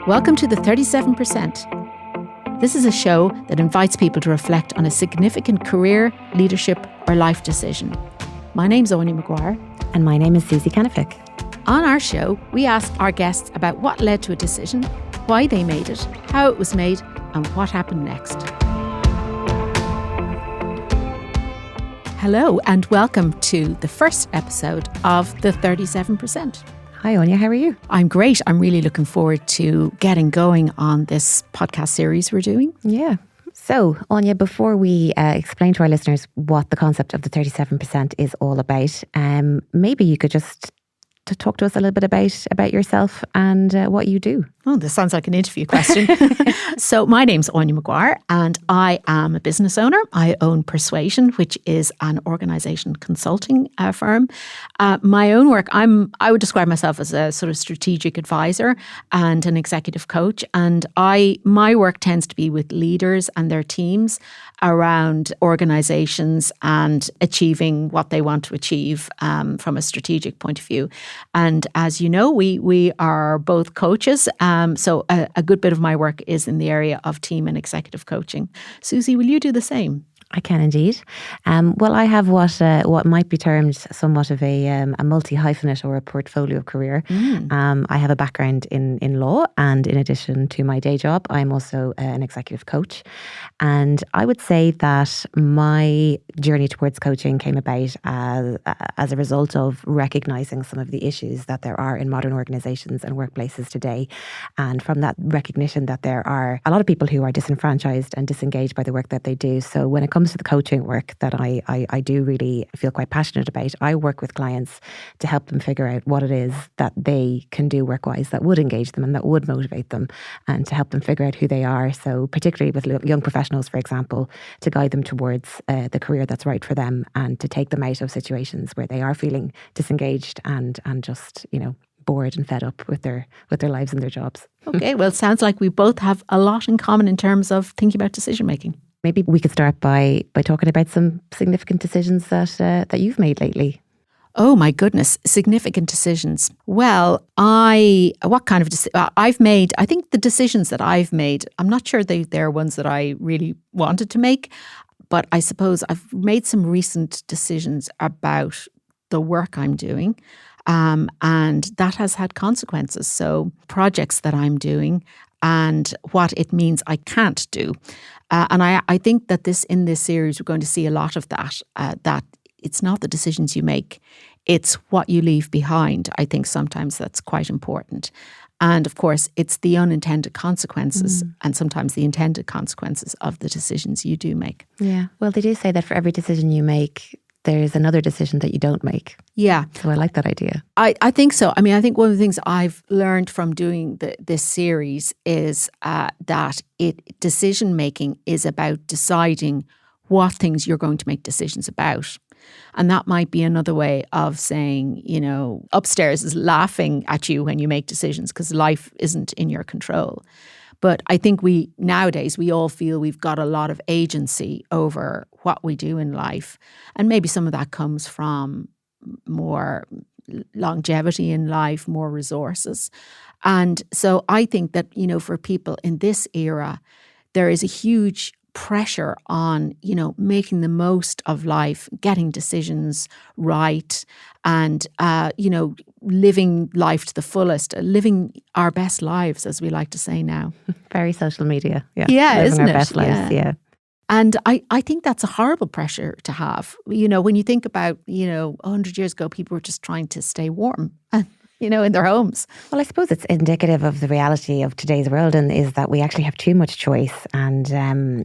Welcome to the 37%. This is a show that invites people to reflect on a significant career, leadership, or life decision. My name's Áine Maguire. And my name is Susy Kenefick. On our show, we ask our guests about what led to a decision, why they made it, how it was made, and what happened next. Hello, and welcome to the first episode of the 37%. Hi, Áine. How are you? I'm great. I'm really looking forward to getting going on this podcast series we're doing. Yeah. So, Áine, before we explain to our listeners what the concept of the 37% is all about, maybe you could just talk to us a little bit about yourself and what you do. Oh, this sounds like an interview question. So my name's Áine Maguire and I am a business owner. I own Persuasion, which is an organisation consulting firm. My own work, I would describe myself as a sort of strategic advisor and an executive coach. And my work tends to be with leaders and their teams around organisations and achieving what they want to achieve from a strategic point of view. And as you know, we are both coaches. So a good bit of my work is in the area of team and executive coaching. Susy, will you do the same? I can indeed. Well, I have what might be termed somewhat of a multi-hyphenate or a portfolio career. I have a background in law, and in addition to my day job, I'm also an executive coach. And I would say that my journey towards coaching came about as a result of recognising some of the issues that there are in modern organisations and workplaces today. And from that recognition that there are a lot of people who are disenfranchised and disengaged by the work that they do. So when it comes to the coaching work that I do really feel quite passionate about, I work with clients to help them figure out what it is that they can do work-wise that would engage them and that would motivate them, and to help them figure out who they are. So particularly with young professionals, for example, to guide them towards the career that's right for them and to take them out of situations where they are feeling disengaged and just, bored and fed up with their lives and their jobs. Okay, well, it sounds like we both have a lot in common in terms of thinking about decision making. Maybe we could start by talking about some significant decisions that you've made lately. Oh my goodness, significant decisions. Well, I think the decisions that I've made, I'm not sure they're ones that I really wanted to make, but I suppose I've made some recent decisions about the work I'm doing. And that has had consequences. So projects that I'm doing and what it means I can't do. And I think that in this series, we're going to see a lot of that, that it's not the decisions you make, it's what you leave behind. I think sometimes that's quite important. And of course, it's the unintended consequences and sometimes the intended consequences of the decisions you do make. Yeah. Well, they do say that for every decision you make, there's another decision that you don't make. Yeah. So I like that idea. I think so. I mean, I think one of the things I've learned from doing this series is that decision making is about deciding what things you're going to make decisions about. And that might be another way of saying, upstairs is laughing at you when you make decisions because life isn't in your control. But I think nowadays we all feel we've got a lot of agency over what we do in life. And maybe some of that comes from more longevity in life, more resources. And so I think that, for people in this era, there is a huge pressure on, making the most of life, getting decisions right, and, living life to the fullest, living our best lives, as we like to say now. Very social media. Yeah. Yeah, living isn't our it? best lives. Yeah. And I think that's a horrible pressure to have. When you think about, 100 years ago, people were just trying to stay warm, in their homes. Well, I suppose it's indicative of the reality of today's world, and is that we actually have too much choice. And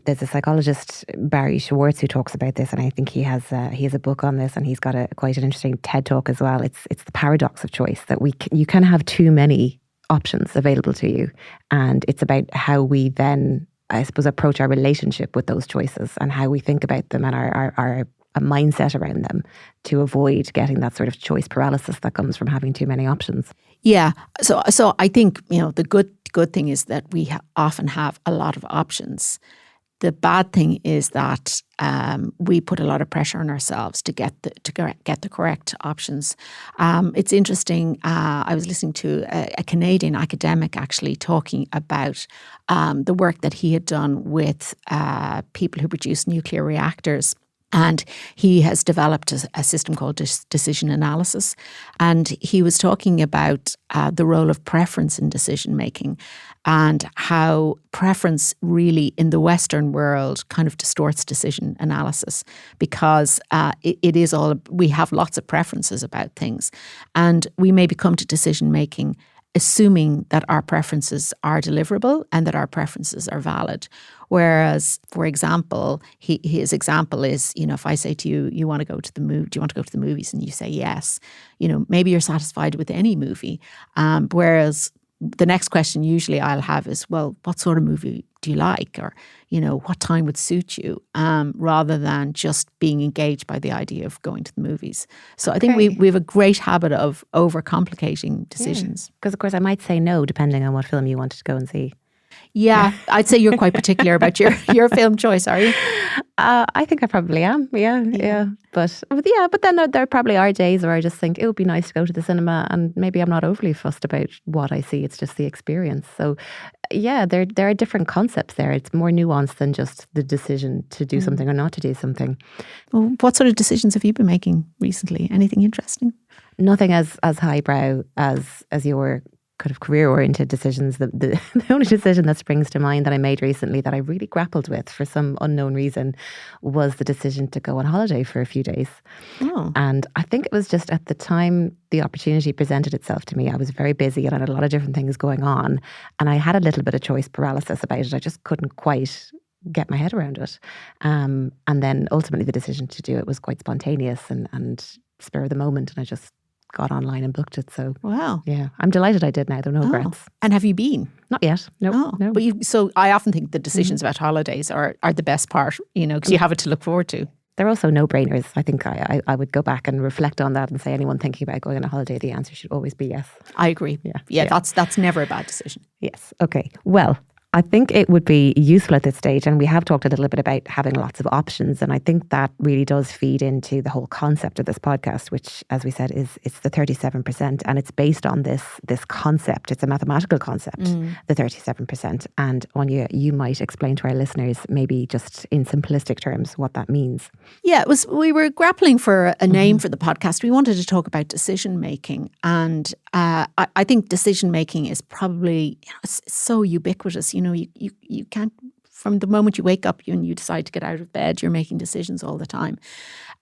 there's a psychologist, Barry Schwartz, who talks about this, and I think he has a book on this, and he's got quite an interesting TED talk as well. It's the paradox of choice, that you can have too many options available to you, and it's about how we then, I suppose, approach our relationship with those choices and how we think about them and our a mindset around them to avoid getting that sort of choice paralysis that comes from having too many options. Yeah. So I think, the good thing is that we often have a lot of options. the bad thing is that we put a lot of pressure on ourselves to get the correct options. It's interesting. I was listening to a Canadian academic actually talking about the work that he had done with people who produce nuclear reactors. And he has developed a system called decision analysis. And he was talking about the role of preference in decision making and how preference really in the Western world kind of distorts decision analysis because we have lots of preferences about things. And we maybe come to decision making assuming that our preferences are deliverable and that our preferences are valid. Whereas, for example, his example is, if I say to you, do you want to go to the movies? And you say yes, maybe you're satisfied with any movie. Whereas the next question usually I'll have is, well, what sort of movie do you like? Or, what time would suit you? Rather than just being engaged by the idea of going to the movies. So I think we have a great habit of overcomplicating decisions. Because, of course, I might say no, depending on what film you wanted to go and see. Yeah, I'd say you're quite particular about your film choice, are you? I think I probably am. Yeah. But then there probably are days where I just think it would be nice to go to the cinema, and maybe I'm not overly fussed about what I see. It's just the experience. So, yeah, there are different concepts there. It's more nuanced than just the decision to do something or not to do something. Well, what sort of decisions have you been making recently? Anything interesting? Nothing as highbrow as your kind of career-oriented decisions. The only decision that springs to mind that I made recently that I really grappled with for some unknown reason was the decision to go on holiday for a few days. Oh. And I think it was just at the time the opportunity presented itself to me. I was very busy and I had a lot of different things going on. And I had a little bit of choice paralysis about it. I just couldn't quite get my head around it. And then ultimately the decision to do it was quite spontaneous and spur of the moment. And I just got online and booked it. So wow, yeah, I'm delighted I did now. There are no regrets. And have you been? Not yet. No. But so I often think the decisions about holidays are the best part, because you have it to look forward to. They're also no-brainers. I think I would go back and reflect on that and say anyone thinking about going on a holiday, the answer should always be yes. I agree. Yeah. That's never a bad decision. Yes. Okay. Well, I think it would be useful at this stage, and we have talked a little bit about having lots of options, and I think that really does feed into the whole concept of this podcast, which, as we said, it's the 37%, and it's based on this concept. It's a mathematical concept, the 37%. And Áine, you might explain to our listeners, maybe just in simplistic terms, what that means. Yeah, we were grappling for a name for the podcast. We wanted to talk about decision making, and I think decision making is probably it's so ubiquitous. You can't, from the moment you wake up and you decide to get out of bed, you're making decisions all the time.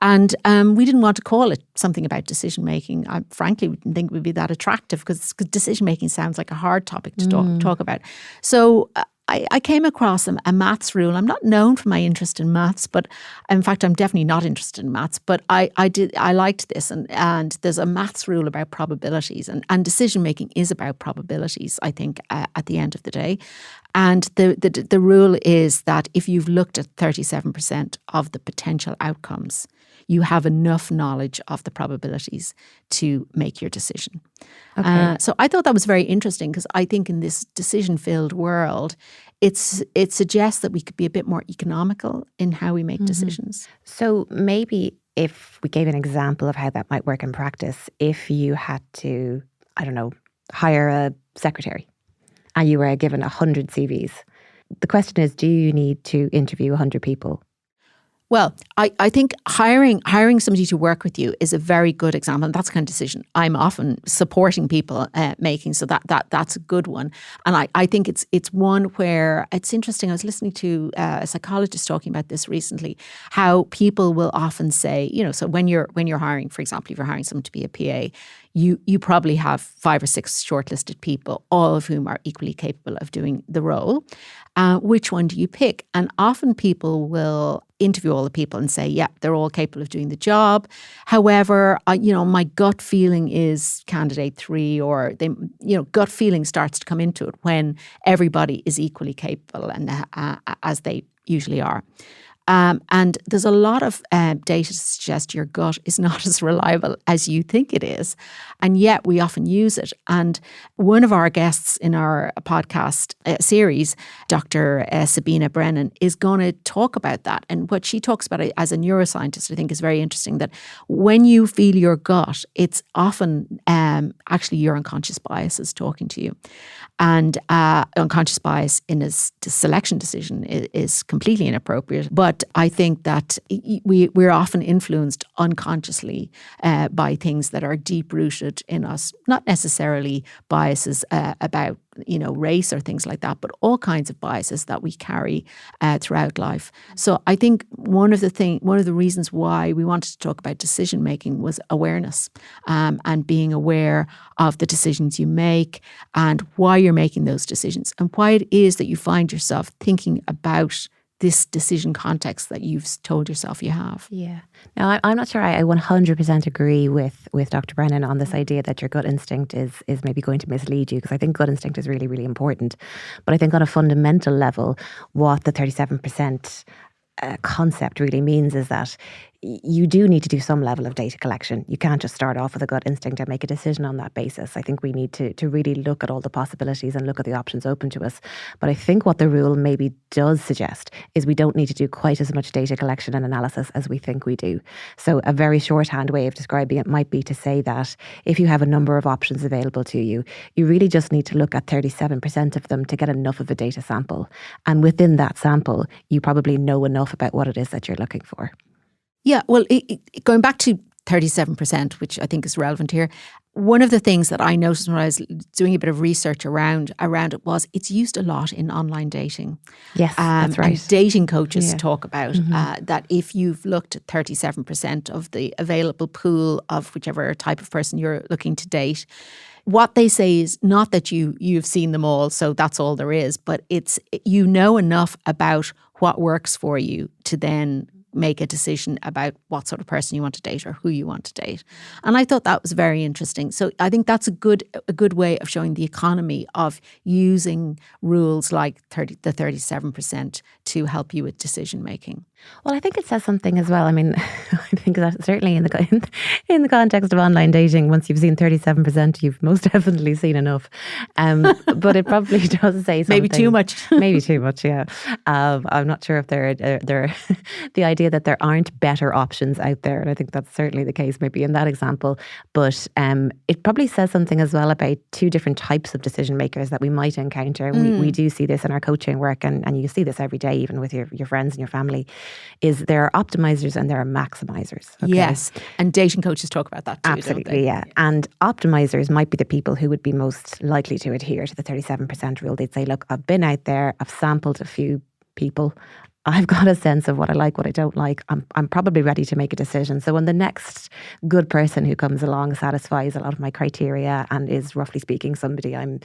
And we didn't want to call it something about decision making. I frankly didn't think it would be that attractive because decision making sounds like a hard topic to talk about. So I came across a maths rule. I'm not known for my interest in maths, but in fact, I'm definitely not interested in maths. But I liked this, and there's a maths rule about probabilities, and decision making is about probabilities. I think at the end of the day, and the rule is that if you've looked at 37% of the potential outcomes, you have enough knowledge of the probabilities to make your decision. Okay. So I thought that was very interesting because I think in this decision-filled world, it suggests that we could be a bit more economical in how we make decisions. So maybe if we gave an example of how that might work in practice, if you had to, I don't know, hire a secretary and you were given 100 CVs, the question is, do you need to interview 100 people? Well, I think hiring somebody to work with you is a very good example, and that's the kind of decision I'm often supporting people making. So that's a good one, and I think it's one where it's interesting. I was listening to a psychologist talking about this recently. How people will often say, so when you're hiring, for example, if you're hiring someone to be a PA, you probably have 5 or 6 shortlisted people, all of whom are equally capable of doing the role. Which one do you pick? And often people will interview all the people and say, yeah, they're all capable of doing the job. However, my gut feeling is candidate 3, or gut feeling starts to come into it when everybody is equally capable, and as they usually are. And there's a lot of data to suggest your gut is not as reliable as you think it is. And yet we often use it. And one of our guests in our podcast series, Dr. Sabina Brennan, is going to talk about that. And what she talks about as a neuroscientist, I think, is very interesting, that when you feel your gut, it's often actually your unconscious biases talking to you. And unconscious bias in a selection decision is completely inappropriate. But I think that we're often influenced unconsciously by things that are deep-rooted in us, not necessarily biases about race or things like that, but all kinds of biases that we carry throughout life. So I think one of the reasons why we wanted to talk about decision making was awareness, and being aware of the decisions you make and why you're making those decisions and why it is that you find yourself thinking about this decision context that you've told yourself you have. Yeah. Now, I'm not sure I 100% agree with Dr. Brennan on this idea that your gut instinct is maybe going to mislead you, because I think gut instinct is really, really important. But I think on a fundamental level, what the 37% concept really means is that you do need to do some level of data collection. You can't just start off with a gut instinct and make a decision on that basis. I think we need to really look at all the possibilities and look at the options open to us. But I think what the rule maybe does suggest is we don't need to do quite as much data collection and analysis as we think we do. So a very shorthand way of describing it might be to say that if you have a number of options available to you, you really just need to look at 37% of them to get enough of a data sample. And within that sample, you probably know enough about what it is that you're looking for. Yeah, well, going back to 37%, which I think is relevant here, one of the things that I noticed when I was doing a bit of research around it was it's used a lot in online dating. Yes, that's right. And dating coaches talk about that if you've looked at 37% of the available pool of whichever type of person you're looking to date, what they say is not that you've seen them all, so that's all there is, but it's you know enough about what works for you to then make a decision about what sort of person you want to date or who you want to date. And I thought that was very interesting. So I think that's a good way of showing the economy of using rules like the 37% to help you with decision making. Well, I think it says something as well. I mean, I think that certainly in the context of online dating, once you've seen 37%, you've most definitely seen enough. But it probably does say something. Maybe too much. Maybe too much, yeah. I'm not sure if they're the idea that there aren't better options out there, and I think that's certainly the case maybe in that example. But it probably says something as well about two different types of decision makers that we might encounter. We do see this in our coaching work, and you see this every day, even with your friends and your family. Is there are optimizers and there are maximizers. Okay? Yes, and dating coaches talk about that too. Absolutely, don't they? yeah. And optimizers might be the people who would be most likely to adhere to the 37% rule. They'd say, look, I've been out there, I've sampled a few people, I've got a sense of what I like, what I don't like. I'm probably ready to make a decision. So when the next good person who comes along satisfies a lot of my criteria and is, roughly speaking, somebody I'm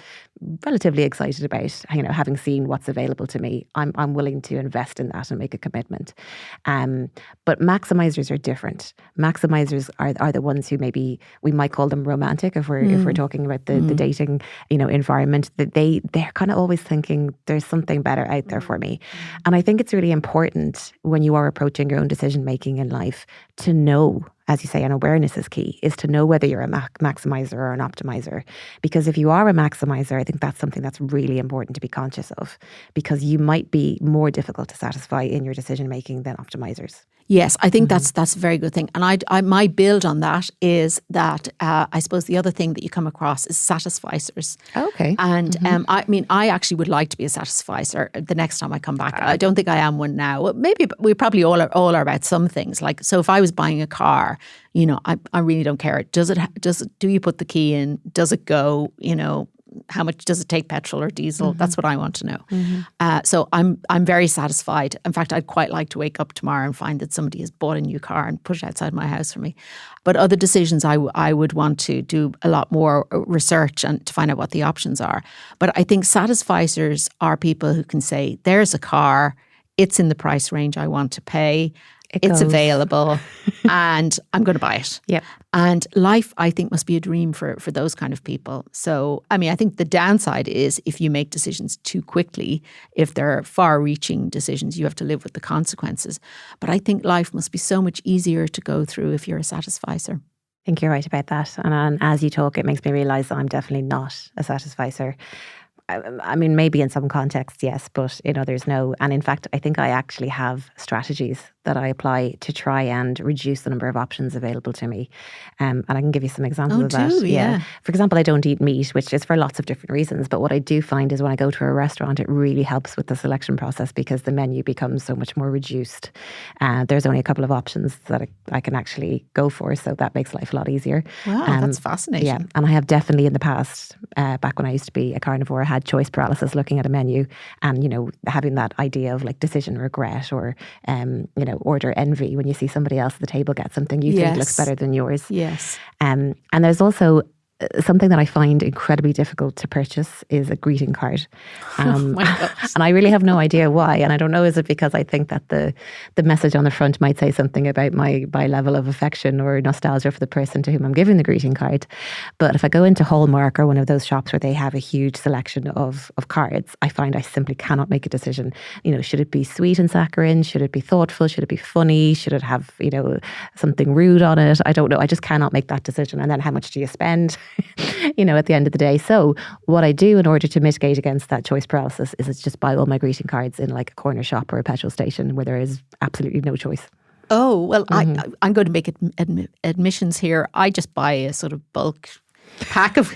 relatively excited about, having seen what's available to me, I'm willing to invest in that and make a commitment. But maximizers are different. Maximizers are the ones who maybe we might call them romantic if we're talking about the dating environment. That they're kind of always thinking there's something better out there for me, and I think it's really important when you are approaching your own decision making in life to know, as you say, and awareness is key, is to know whether you're a maximizer or an optimizer. Because if you are a maximizer, I think that's something that's really important to be conscious of, because you might be more difficult to satisfy in your decision making than optimizers. Yes, I think that's a very good thing. And I my build on that is that I suppose the other thing that you come across is satisficers. Okay. And I actually would like to be a satisficer the next time I come back. I don't think I am one now. Well, maybe we probably all are about some things. Like, so if I was buying a car, I really don't care. Do you put the key in? Does it go? How much does it take, petrol or diesel? That's what I want to know. So I'm very satisfied. In fact, I'd quite like to wake up tomorrow and find that somebody has bought a new car and put it outside my house for me. But other decisions, I would want to do a lot more research and to find out what the options are. But I think satisficers are people who can say, there's a car, it's in the price range I want to pay. it's available and I'm going to buy it. Yep. And life, I think, must be a dream for those kind of people. So, I mean, I think the downside is if you make decisions too quickly, if they're far-reaching decisions, you have to live with the consequences. But I think life must be so much easier to go through if you're a Satisficer. I think you're right about that. And as you talk, it makes me realise that I'm definitely not a Satisficer. I mean, maybe in some contexts, yes, but in others, no. And in fact, I think I actually have strategies that I apply to try and reduce the number of options available to me. And I can give you some examples of that. Yeah. For example, I don't eat meat, which is for lots of different reasons. But what I do find is when I go to a restaurant, it really helps with the selection process because the menu becomes so much more reduced. There's only a couple of options that I can actually go for. So that makes life a lot easier. Wow, that's fascinating. Yeah. And I have definitely in the past, back when I used to be a carnivore, had choice paralysis looking at a menu and, you know, having that idea of like decision regret or, you know, order envy when you see somebody else at the table get something you think looks better than yours. Yes. And there's also something that I find incredibly difficult to purchase is a greeting card. Oh my gosh. And I really have no idea why. And I don't know, is it because I think that the message on the front might say something about my level of affection or nostalgia for the person to whom I'm giving the greeting card. But if I go into Hallmark or one of those shops where they have a huge selection of cards, I find I simply cannot make a decision. You know, should it be sweet and saccharine? Should it be thoughtful? Should it be funny? Should it have, you know, something rude on it? I don't know. I just cannot make that decision. And then how much do you spend? You know, at the end of the day. So what I do in order to mitigate against that choice paralysis is just buy all my greeting cards in like a corner shop or a petrol station where there is absolutely no choice. Oh, well, I'm going to make admissions here. I just buy a sort of bulk pack of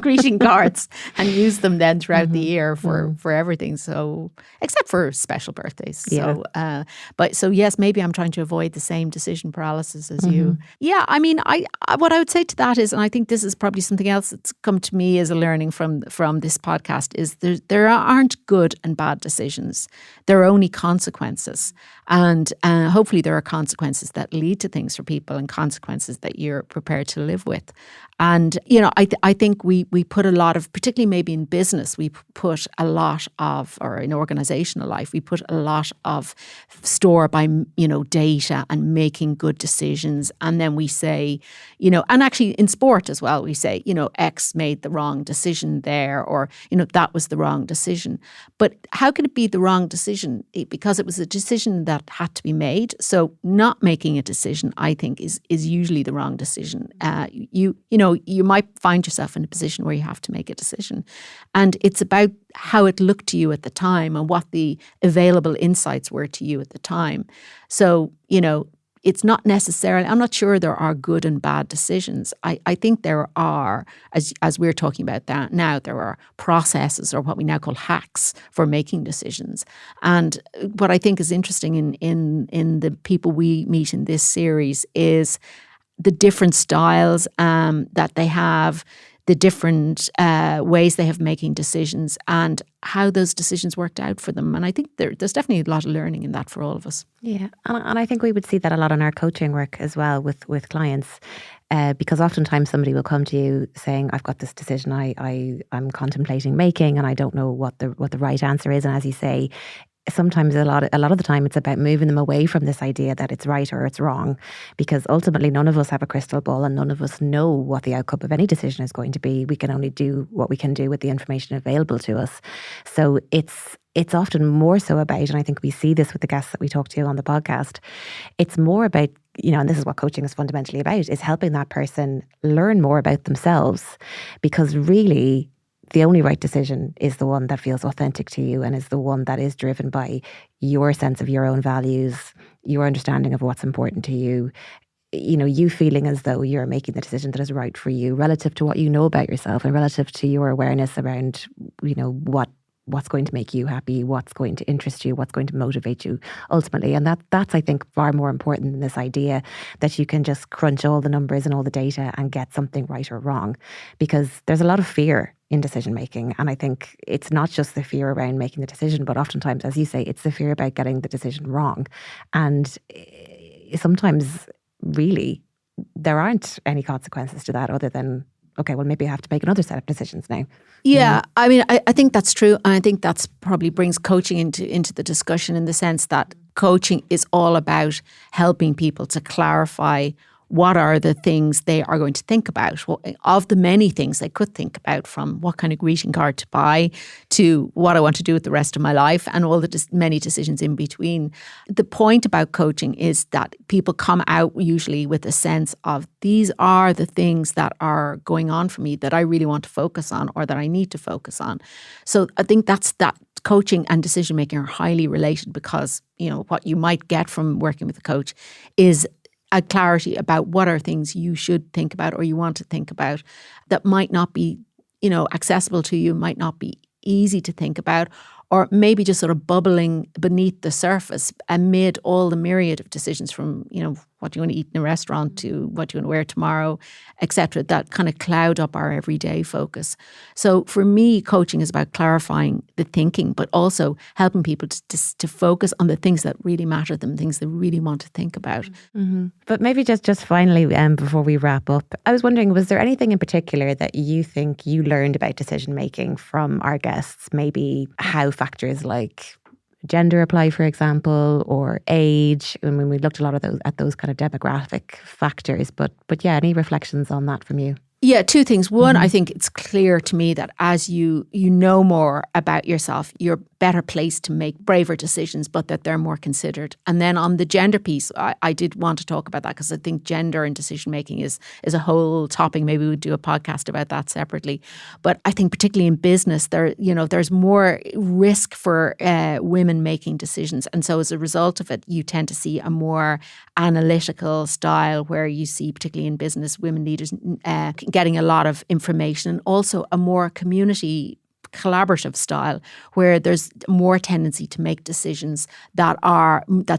greeting cards and use them then throughout the year for everything. So, except for special birthdays. Yeah. So, so yes, maybe I'm trying to avoid the same decision paralysis as you. Yeah, I mean, I what I would say to that is, and I think this is probably something else that's come to me as a learning from this podcast, is there aren't good and bad decisions. There are only consequences, and hopefully there are consequences that lead to things for people and consequences that you're prepared to live with. And, you know, I think we put a lot of, particularly maybe in business, we put a lot of, or in organizational life, we put a lot of store by, you know, data and making good decisions. And then we say, you know, and actually in sport as well, we say, you know, X made the wrong decision there, or, you know, that was the wrong decision. But how can it be the wrong decision? Because it was a decision that had to be made. So not making a decision, I think, is usually the wrong decision. You know, you might find yourself in a position where you have to make a decision. And it's about how it looked to you at the time and what the available insights were to you at the time. So, you know, it's not necessarily, I'm not sure there are good and bad decisions. I think there are, as we're talking about that now, there are processes or what we now call hacks for making decisions. And what I think is interesting in the people we meet in this series is the different styles that they have, the different ways they have making decisions and how those decisions worked out for them. And I think there's definitely a lot of learning in that for all of us. Yeah. And I think we would see that a lot in our coaching work as well with clients. Because oftentimes somebody will come to you saying, I've got this decision I'm contemplating making and I don't know what the right answer is. And as you say, sometimes a lot of the time it's about moving them away from this idea that it's right or it's wrong, because ultimately none of us have a crystal ball and none of us know what the outcome of any decision is going to be. We can only do what we can do with the information available to us. So it's often more so about, and I think we see this with the guests that we talk to on the podcast, it's more about, you know, and this is what coaching is fundamentally about, is helping that person learn more about themselves, because really the only right decision is the one that feels authentic to you and is the one that is driven by your sense of your own values, your understanding of what's important to you, you know, you feeling as though you're making the decision that is right for you relative to what you know about yourself and relative to your awareness around, you know, what's going to make you happy, what's going to interest you, what's going to motivate you ultimately. And that's, I think, far more important than this idea that you can just crunch all the numbers and all the data and get something right or wrong, because there's a lot of fear in decision making. And I think it's not just the fear around making the decision, but oftentimes, as you say, it's the fear about getting the decision wrong. And sometimes really there aren't any consequences to that other than, okay, well, maybe I have to make another set of decisions now. Yeah, I mean, I think that's true. And I think that's probably brings coaching into the discussion in the sense that coaching is all about helping people to clarify what are the things they are going to think about. Well, of the many things they could think about, from what kind of greeting card to buy to what I want to do with the rest of my life and all the many decisions in between. The point about coaching is that people come out usually with a sense of these are the things that are going on for me that I really want to focus on or that I need to focus on. So I think that coaching and decision making are highly related, because what you might get from working with a coach is a clarity about what are things you should think about or you want to think about that might not be, accessible to you, might not be easy to think about, or maybe just sort of bubbling beneath the surface amid all the myriad of decisions from, what you want to eat in a restaurant to what you want to wear tomorrow, etc., that kind of cloud up our everyday focus. So for me, coaching is about clarifying the thinking, but also helping people to focus on the things that really matter to them, things they really want to think about. Mm-hmm. But maybe just finally, before we wrap up, I was wondering, was there anything in particular that you think you learned about decision making from our guests? Maybe how factors like gender apply, for example, or age. I mean, we looked a lot at those kind of demographic factors, but yeah, any reflections on that from you? Yeah, two things. One, I think it's clear to me that as you know more about yourself, you're better placed to make braver decisions, but that they're more considered. And then on the gender piece, I did want to talk about that, because I think gender and decision making is a whole topic. Maybe we'd do a podcast about that separately. But I think particularly in business, there's more risk for women making decisions. And so as a result of it, you tend to see a more analytical style, where you see, particularly in business, women leaders getting a lot of information, and also a more community collaborative style, where there's more tendency to make decisions that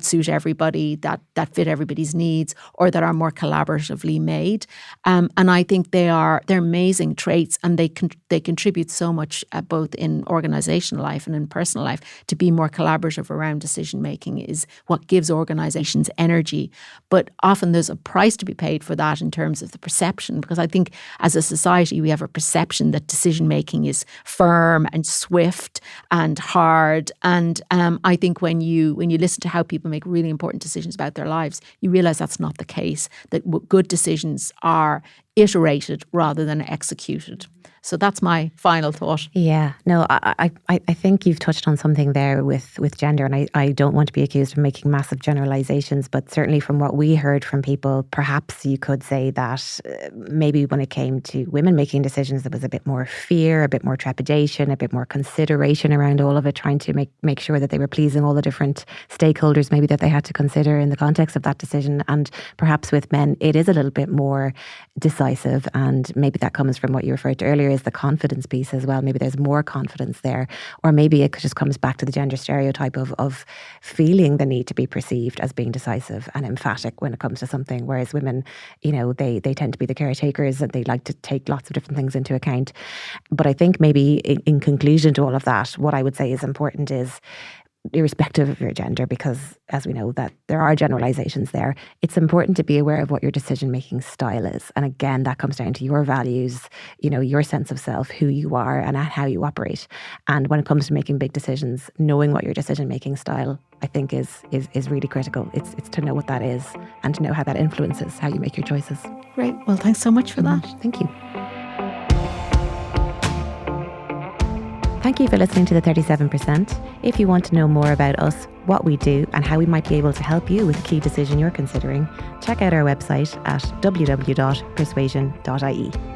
suit everybody, that fit everybody's needs, or that are more collaboratively made. And I think they're amazing traits, and they contribute so much both in organizational life and in personal life. To be more collaborative around decision making is what gives organizations energy. But often there's a price to be paid for that in terms of the perception, because I think as a society we have a perception that decision making is firm and swift and hard. And I think when you listen to how people make really important decisions about their lives, you realize that's not the case, that good decisions are iterated rather than executed. So that's my final thought. Yeah, no, I think you've touched on something there with gender, and I don't want to be accused of making massive generalizations, but certainly from what we heard from people, perhaps you could say that maybe when it came to women making decisions, there was a bit more fear, a bit more trepidation, a bit more consideration around all of it, trying to make sure that they were pleasing all the different stakeholders maybe that they had to consider in the context of that decision. And perhaps with men, it is a little bit more decisive, and maybe that comes from what you referred to earlier, is the confidence piece as well. Maybe there's more confidence there, or maybe it just comes back to the gender stereotype of feeling the need to be perceived as being decisive and emphatic when it comes to something, whereas women, they tend to be the caretakers, and they like to take lots of different things into account. But I think maybe in conclusion to all of that, what I would say is important is, irrespective of your gender, because as we know that there are generalizations there, it's important to be aware of what your decision-making style is. And again, that comes down to your values, your sense of self, who you are and how you operate. And when it comes to making big decisions, knowing what your decision-making style, I think, is really critical. It's to know what that is and to know how that influences how you make your choices. Great. Well, thanks so much for that. Thank you. Thank you for listening to the 37%. If you want to know more about us, what we do, and how we might be able to help you with a key decision you're considering, check out our website at www.persuasion.ie.